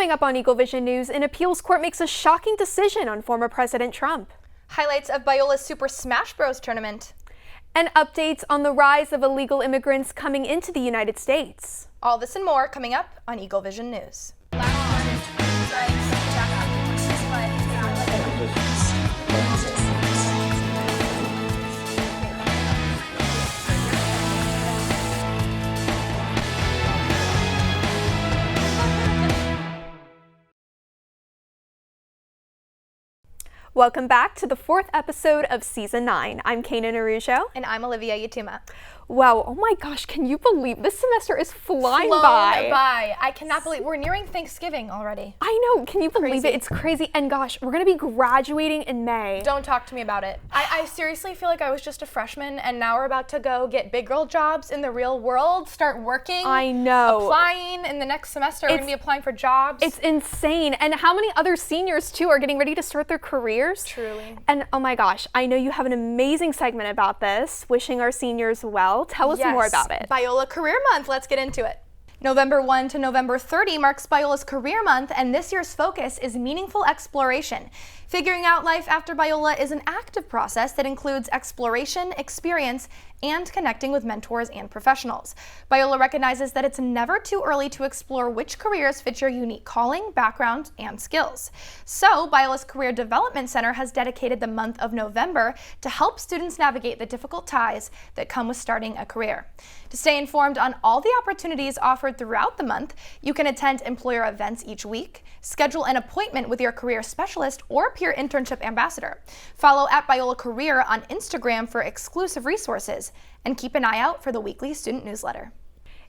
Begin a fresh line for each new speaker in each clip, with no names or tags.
Coming up on Eagle Vision News, an appeals court makes a shocking decision on former President Trump.
Highlights of Biola's Super Smash Bros. Tournament.
And updates on the rise of illegal immigrants coming into the United States.
All this and more coming up on Eagle Vision News.
Welcome back to the 4th episode of Season 9. I'm Kanan Arujo.
And I'm Olivia Yatuma.
Wow, oh my gosh, can you believe this semester is flying by?
I cannot believe we're nearing Thanksgiving already.
I know, can you believe it? It's crazy. And gosh, we're going to be graduating in May.
Don't talk to me about it. I seriously feel like I was just a freshman and now we're about to go get big girl jobs in the real world, start working.
I know.
Applying in the next semester. We're going to be applying for jobs.
It's insane. And how many other seniors too are getting ready to start their careers?
Truly.
And oh my gosh, I know you have an amazing segment about this, wishing our seniors well. Tell us more about it.
Biola Career Month. Let's get into it. November 1 to November 30 marks Biola's Career Month, and this year's focus is meaningful exploration. Figuring out life after Biola is an active process that includes exploration, experience, and connecting with mentors and professionals. Biola recognizes that it's never too early to explore which careers fit your unique calling, background, and skills. So, Biola's Career Development Center has dedicated the month of November to help students navigate the difficult ties that come with starting a career. To stay informed on all the opportunities offered throughout the month, you can attend employer events each week, schedule an appointment with your career specialist or peer internship ambassador. Follow at Biola Career on Instagram for exclusive resources, and keep an eye out for the weekly student newsletter.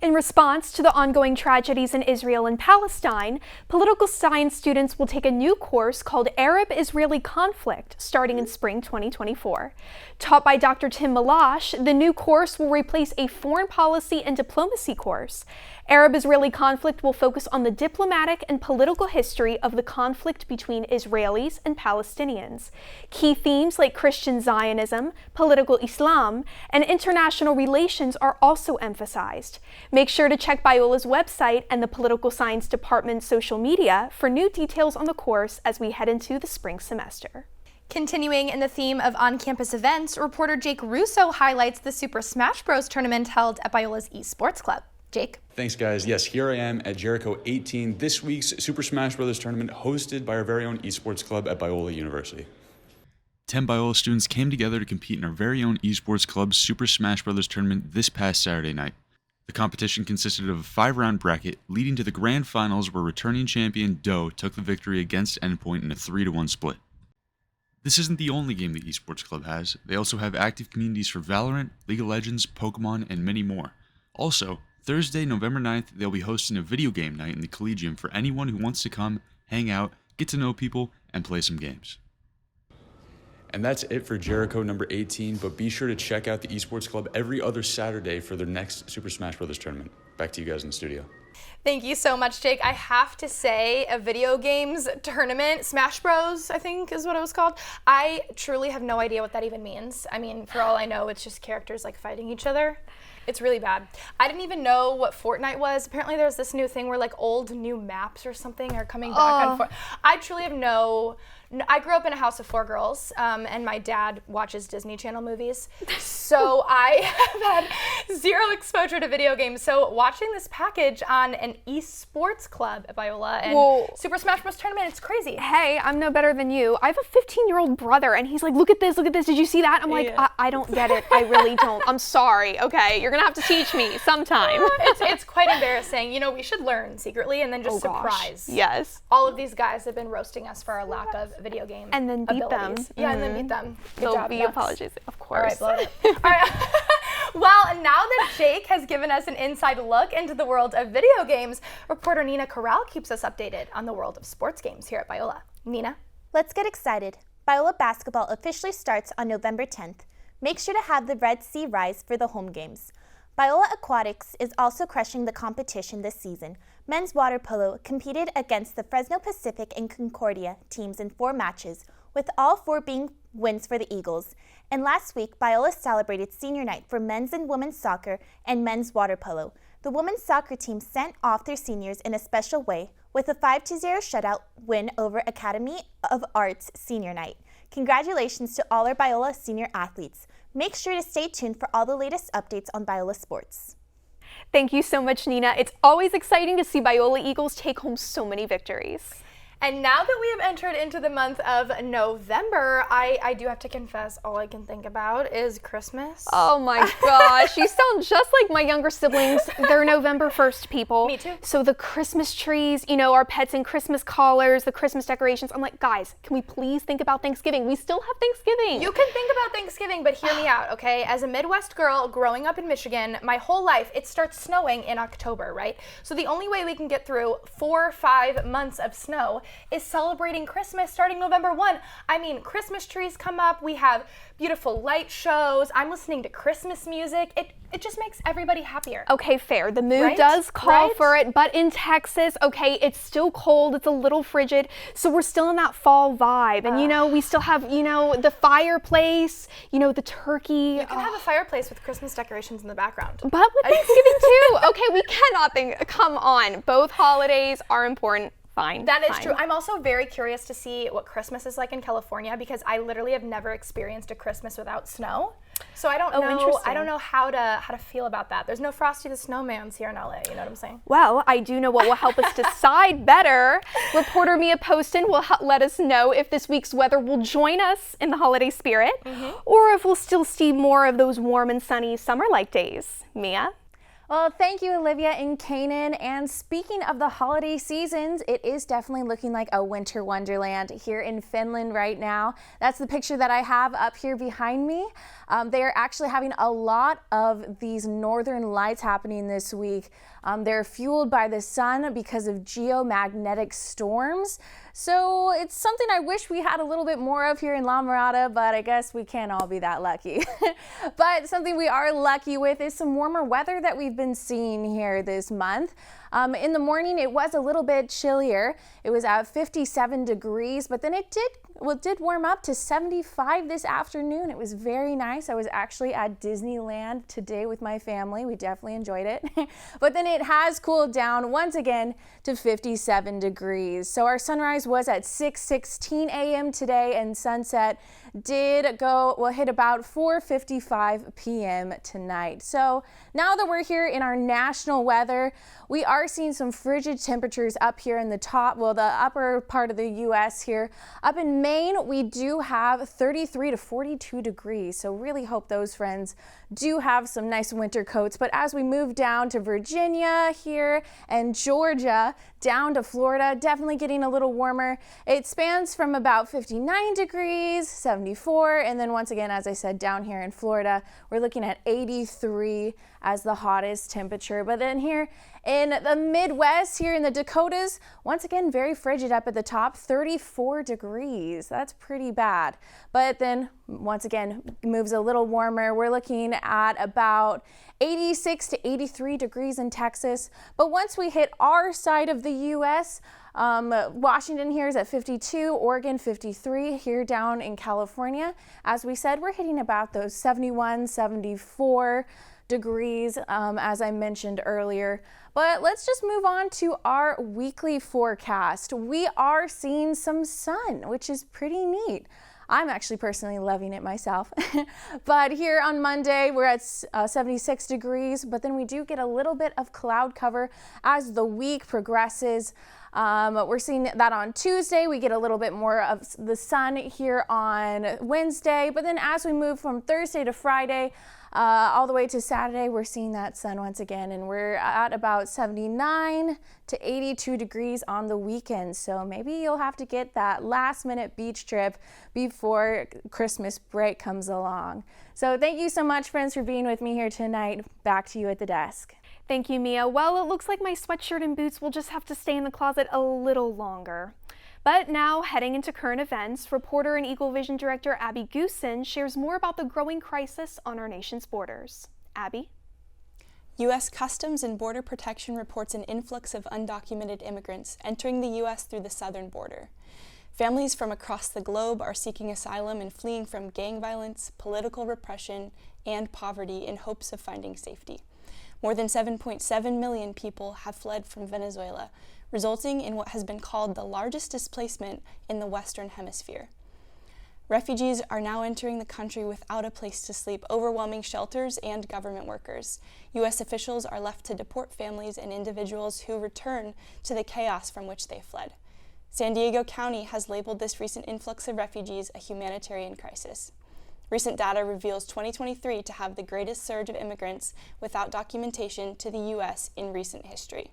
In response to the ongoing tragedies in Israel and Palestine, political science students will take a new course called Arab-Israeli Conflict starting in spring 2024. Taught by Dr. Tim Malash, the new course will replace a foreign policy and diplomacy course. Arab-Israeli Conflict will focus on the diplomatic and political history of the conflict between Israelis and Palestinians. Key themes like Christian Zionism, political Islam, and international relations are also emphasized. Make sure to check Biola's website and the Political Science Department's social media for new details on the course as we head into the spring semester.
Continuing in the theme of on-campus events, reporter Jake Russo highlights the Super Smash Bros. Tournament held at Biola's Esports Club. Jake?
Thanks, guys. Yes, here I am at Jericho 18, this week's Super Smash Bros. Tournament hosted by our very own Esports Club at Biola University. 10 Biola students came together to compete in our very own Esports Club's Super Smash Bros. Tournament this past Saturday night. The competition consisted of a 5-round bracket leading to the grand finals where returning champion Doe took the victory against Endpoint in a 3-1 split. This isn't the only game the Esports Club has. They also have active communities for Valorant, League of Legends, Pokemon, and many more. Also, Thursday, November 9th, they'll be hosting a video game night in the Collegium for anyone who wants to come, hang out, get to know people, and play some games. And that's it for Jericho number 18, but be sure to check out the Esports Club every other Saturday for their next Super Smash Bros. Tournament. Back to you guys in the studio.
Thank you so much, Jake. I have to say, a video games tournament, Smash Bros, I think is what it was called. I truly have no idea what that even means. I mean, for all I know, it's just characters like fighting each other. It's really bad. I didn't even know what Fortnite was. Apparently there's this new thing where like old new maps or something are coming back on Fortnite. I truly have I grew up in a house of 4 girls, and my dad watches Disney Channel movies, so I have had zero exposure to video games. So watching this package on an esports club at Biola and Super Smash Bros. Tournament, it's crazy.
Hey, I'm no better than you. I have a 15-year-old brother, and he's like, look at this, did you see that? I'm like, I don't get it, I really don't. I'm sorry, okay? You're gonna have to teach me sometime.
It's quite embarrassing. You know, we should learn secretly and then just surprise.
Yes.
All of these guys have been roasting us for our lack of video game
and then beat
abilities.
them.
Yeah, and then beat them. Good job,
be apologies, of course.
All right, blow it up. All right. Well, now that Jake has given us an inside look into the world of video games, reporter Nina Corral keeps us updated on the world of sports games here at Biola. Nina?
Let's get excited. Biola basketball officially starts on November 10th. Make sure to have the Red Sea Rise for the home games. Biola Aquatics is also crushing the competition this season. Men's water polo competed against the Fresno Pacific and Concordia teams in 4 matches, with all 4 being wins for the Eagles. And last week, Biola celebrated senior night for men's and women's soccer and men's water polo. The women's soccer team sent off their seniors in a special way with a 5-0 shutout win over Academy of Arts senior night. Congratulations to all our Biola senior athletes. Make sure to stay tuned for all the latest updates on Biola sports.
Thank you so much, Nina. It's always exciting to see Biola Eagles take home so many victories.
And now that we have entered into the month of November, I do have to confess, all I can think about is Christmas.
Oh my gosh, you sound just like my younger siblings. They're November 1st people.
Me too.
So the Christmas trees, you know, our pets in Christmas collars, the Christmas decorations. I'm like, guys, can we please think about Thanksgiving? We still have Thanksgiving.
You can think about Thanksgiving, but hear me out, okay? As a Midwest girl growing up in Michigan, my whole life, it starts snowing in October, right? So the only way we can get through 4 or 5 months of snow is celebrating Christmas starting November 1. I mean, Christmas trees come up, we have beautiful light shows, I'm listening to Christmas music. It just makes everybody happier.
Okay, fair. The mood
Right?
does call
Right?
for it, but in Texas, okay, it's still cold, it's a little frigid, so we're still in that fall vibe. And you know, we still have, you know, the fireplace, you know, the turkey.
You can have a fireplace with Christmas decorations in the background.
But with Thanksgiving too. Okay, we cannot think, come on. Both holidays are important. Fine.
That is
fine.
true. I'm also very curious to see what Christmas is like in California because I literally have never experienced a Christmas without snow. So I don't know.
interesting.
I don't know how to feel about that. There's no Frosty the Snowmans here in LA. You know what I'm saying?
Well, I do know what will help us decide better. Reporter Mia Poston will let us know if this week's weather will join us in the holiday spirit or if we'll still see more of those warm and sunny summer-like days. Mia?
Well, thank you, Olivia and Kanan. And speaking of the holiday seasons, it is definitely looking like a winter wonderland here in Finland right now. That's the picture that I have up here behind me. They are actually having a lot of these northern lights happening this week. They're fueled by the sun because of geomagnetic storms. So it's something I wish we had a little bit more of here in La Mirada, but I guess we can't all be that lucky. But something we are lucky with is some warmer weather that we've been seeing here this month. In the morning, it was a little bit chillier. It was at 57 degrees, but then it did warm up to 75 this afternoon. It was very nice. I was actually at Disneyland today with my family. We definitely enjoyed it. But then it has cooled down once again to 57 degrees. So our sunrise was at 6:16 a.m. today, and sunset did hit about 4:55 p.m. tonight. So now that we're here in our national weather, we are seeing some frigid temperatures up here in the upper part of the U.S. here. Up in Maine, we do have 33 to 42 degrees. So really hope those friends do have some nice winter coats. But as we move down to Virginia here and Georgia, down to Florida, definitely getting a little warmer. It spans from about 59 degrees, 74, and then once again, as I said, down here in Florida, we're looking at 83 as the hottest temperature. But then here in the Midwest, here in the Dakotas, once again, very frigid up at the top, 34 degrees. That's pretty bad. But then once again, moves a little warmer. We're looking at about 86 to 83 degrees in Texas. But once we hit our side of the U.S., Washington here is at 52, Oregon 53, here down in California. As we said, we're hitting about those 71, 74 degrees, as I mentioned earlier. But let's just move on to our weekly forecast. We are seeing some sun, which is pretty neat. I'm actually personally loving it myself. But here on Monday, we're at 76 degrees, but then we do get a little bit of cloud cover as the week progresses. We're seeing that on Tuesday. We get a little bit more of the sun here on Wednesday, but then as we move from Thursday to Friday, all the way to Saturday, we're seeing that sun once again, and we're at about 79 to 82 degrees on the weekend. So maybe you'll have to get that last minute beach trip before Christmas break comes along. So thank you so much, friends, for being with me here tonight. Back to you at the desk.
Thank you, Mia. Well, it looks like my sweatshirt and boots will just have to stay in the closet a little longer. But now, heading into current events, reporter and Eagle Vision director Abby Goosen shares more about the growing crisis on our nation's borders. Abby?
U.S. Customs and Border Protection reports an influx of undocumented immigrants entering the U.S. through the southern border. Families from across the globe are seeking asylum and fleeing from gang violence, political repression, and poverty in hopes of finding safety. More than 7.7 million people have fled from Venezuela, resulting in what has been called the largest displacement in the Western Hemisphere. Refugees are now entering the country without a place to sleep, overwhelming shelters and government workers. U.S. officials are left to deport families and individuals who return to the chaos from which they fled. San Diego County has labeled this recent influx of refugees a humanitarian crisis. Recent data reveals 2023 to have the greatest surge of immigrants without documentation to the U.S. in recent history.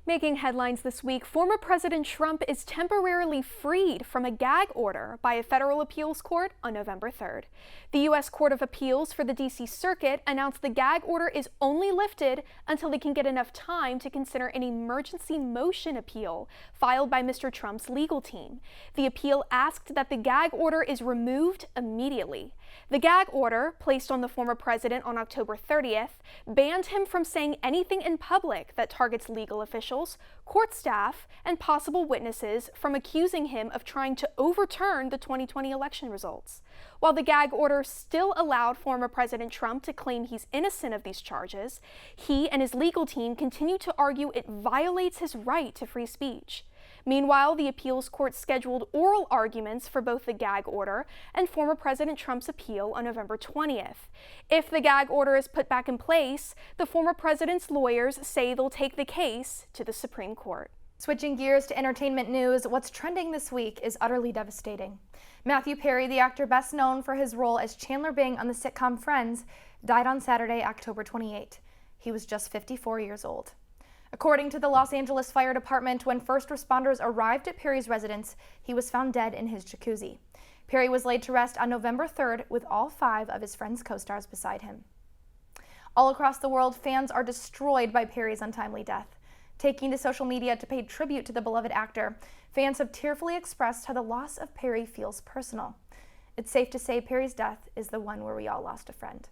Making headlines this week, former President Trump is temporarily freed from a gag order by a federal appeals court on November 3rd. The U.S. Court of Appeals for the D.C. Circuit announced the gag order is only lifted until they can get enough time to consider an emergency motion appeal filed by Mr. Trump's legal team. The appeal asked that the gag order is removed immediately. The gag order, placed on the former president on October 30th, banned him from saying anything in public that targets legal officials, court staff, and possible witnesses from accusing him of trying to overturn the 2020 election results. While the gag order still allowed former President Trump to claim he's innocent of these charges, he and his legal team continue to argue it violates his right to free speech. Meanwhile, the appeals court scheduled oral arguments for both the gag order and former President Trump's appeal on November 20th. If the gag order is put back in place, the former president's lawyers say they'll take the case to the Supreme Court.
Switching gears to entertainment news, what's trending this week is utterly devastating. Matthew Perry, the actor best known for his role as Chandler Bing on the sitcom Friends, died on Saturday, October 28. He was just 54 years old. According to the Los Angeles Fire Department, when first responders arrived at Perry's residence, he was found dead in his jacuzzi. Perry was laid to rest on November 3rd with all 5 of his Friends co-stars beside him. All across the world, fans are destroyed by Perry's untimely death. Taking to social media to pay tribute to the beloved actor, fans have tearfully expressed how the loss of Perry feels personal. It's safe to say Perry's death is the one where we all lost a friend.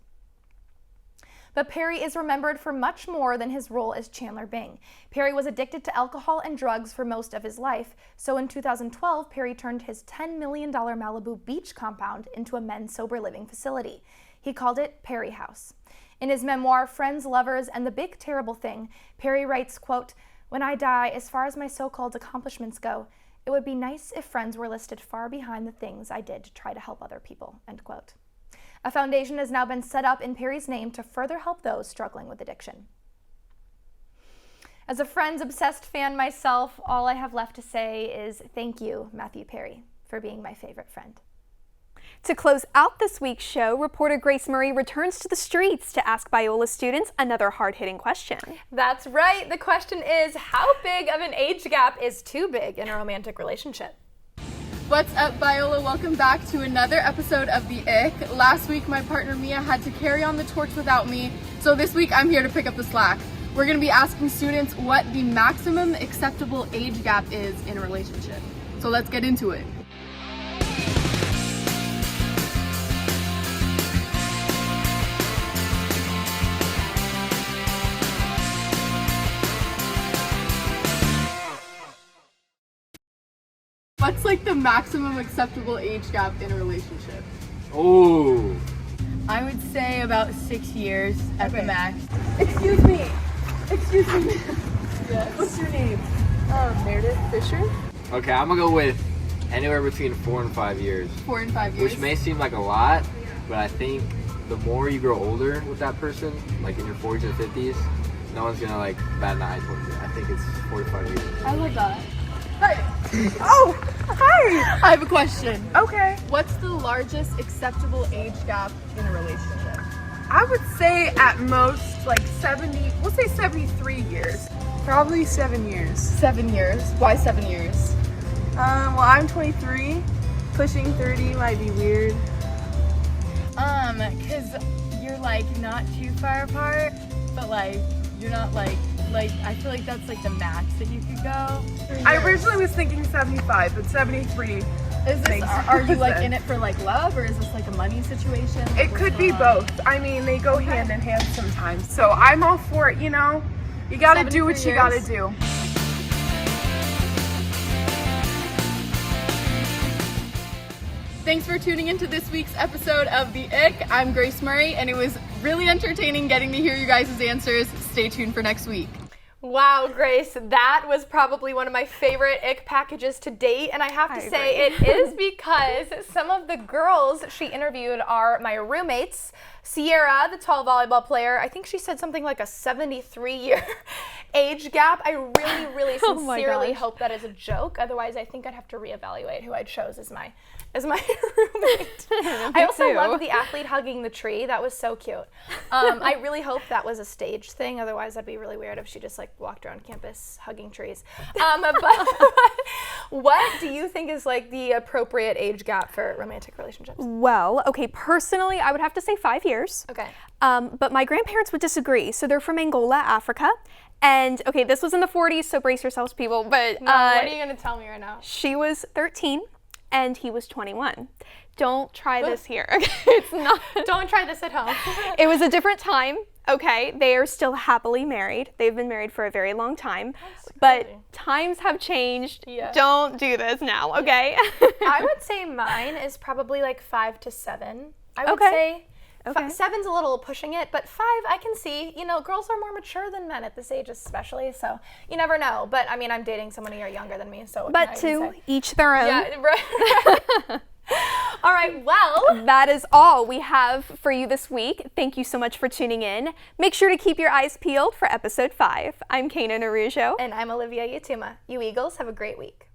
But Perry is remembered for much more than his role as Chandler Bing. Perry was addicted to alcohol and drugs for most of his life, so in 2012, Perry turned his $10 million Malibu beach compound into a men's sober living facility. He called it Perry House. In his memoir, Friends, Lovers, and the Big Terrible Thing, Perry writes, quote, "When I die, as far as my so-called accomplishments go, it would be nice if friends were listed far behind the things I did to try to help other people," end quote. A foundation has now been set up in Perry's name to further help those struggling with addiction. As a Friends-obsessed fan myself, all I have left to say is thank you, Matthew Perry, for being my favorite friend.
To close out this week's show, reporter Grace Murray returns to the streets to ask Biola students another hard-hitting question.
That's right. The question is, how big of an age gap is too big in a romantic relationship?
What's up, Biola? Welcome back to another episode of The Ick. Last week, my partner Mia had to carry on the torch without me, so this week I'm here to pick up the slack. We're going to be asking students what the maximum acceptable age gap is in a relationship. So let's get into it. What's like the maximum acceptable age gap in a relationship?
Oh,
I would say about 6 years at the max. Excuse me. Excuse me. Yes. What's your name? Meredith Fisher.
okay, I'm gonna go with anywhere between 4 and 5 years.
4 and 5 years.
Which may seem like a lot, but I think the more you grow older with that person, like in your 40s and 50s, no one's gonna like bat an eye towards you. I think it's 4 to 5 years.
I love that. Hi. Oh, hi. I have a question.
Okay.
What's the largest acceptable age gap in a relationship?
I would say at most like 70, we'll say 73 years. Probably 7 years.
7 years. Why 7 years?
Well, I'm 23. Pushing 30 might be weird.
Cause you're like not too far apart, but like you're not like I feel like that's like the max that you could go.
I originally was thinking 75, but 73.
Is this, are you like in it for like love, or is this like a money situation?
It could be both. I mean, they go hand in hand sometimes. So I'm all for it, you know? You gotta do what you gotta do.
Thanks for tuning into this week's episode of The Ick. I'm Grace Murray, and it was really entertaining getting to hear you guys' answers. Stay tuned for next week.
Wow, Grace, that was probably one of my favorite ick packages to date, and I have to say it is because some of the girls she interviewed are my roommates. Sierra, the tall volleyball player, I think she said something like a 73-year age gap. I really sincerely hope that is a joke. Otherwise, I think I'd have to reevaluate who I chose as my roommate. I also loved the athlete hugging the tree. That was so cute. I really hope that was a staged thing. Otherwise, that'd be really weird if she just like walked around campus hugging trees. But what do you think is like the appropriate age gap for romantic relationships?
Well, okay, personally, I would have to say 5 years.
Okay.
But my grandparents would disagree. So they're from Angola, Africa. And okay, this was in the 40s, so brace yourselves, people. But
what are you going to tell me right now?
She was 13 and he was 21. Don't try this here. Okay? It's not.
Don't try this at home.
It was a different time. Okay, they are still happily married. They've been married for a very long time. But times have changed.
Yeah.
Don't do this now, okay?
I would say mine is probably like 5 to 7. I would say 7's a little pushing it, but 5 I can see. You know, girls are more mature than men at this age especially, so you never know. But I mean, I'm dating someone a year younger than me, so
but to each their own.
Yeah, right. All right, well,
that is all we have for you this week. Thank you so much for tuning in. Make sure to keep your eyes peeled for episode 5. I'm Kanan Arujo.
And I'm Olivia Yutuma. You Eagles have a great week.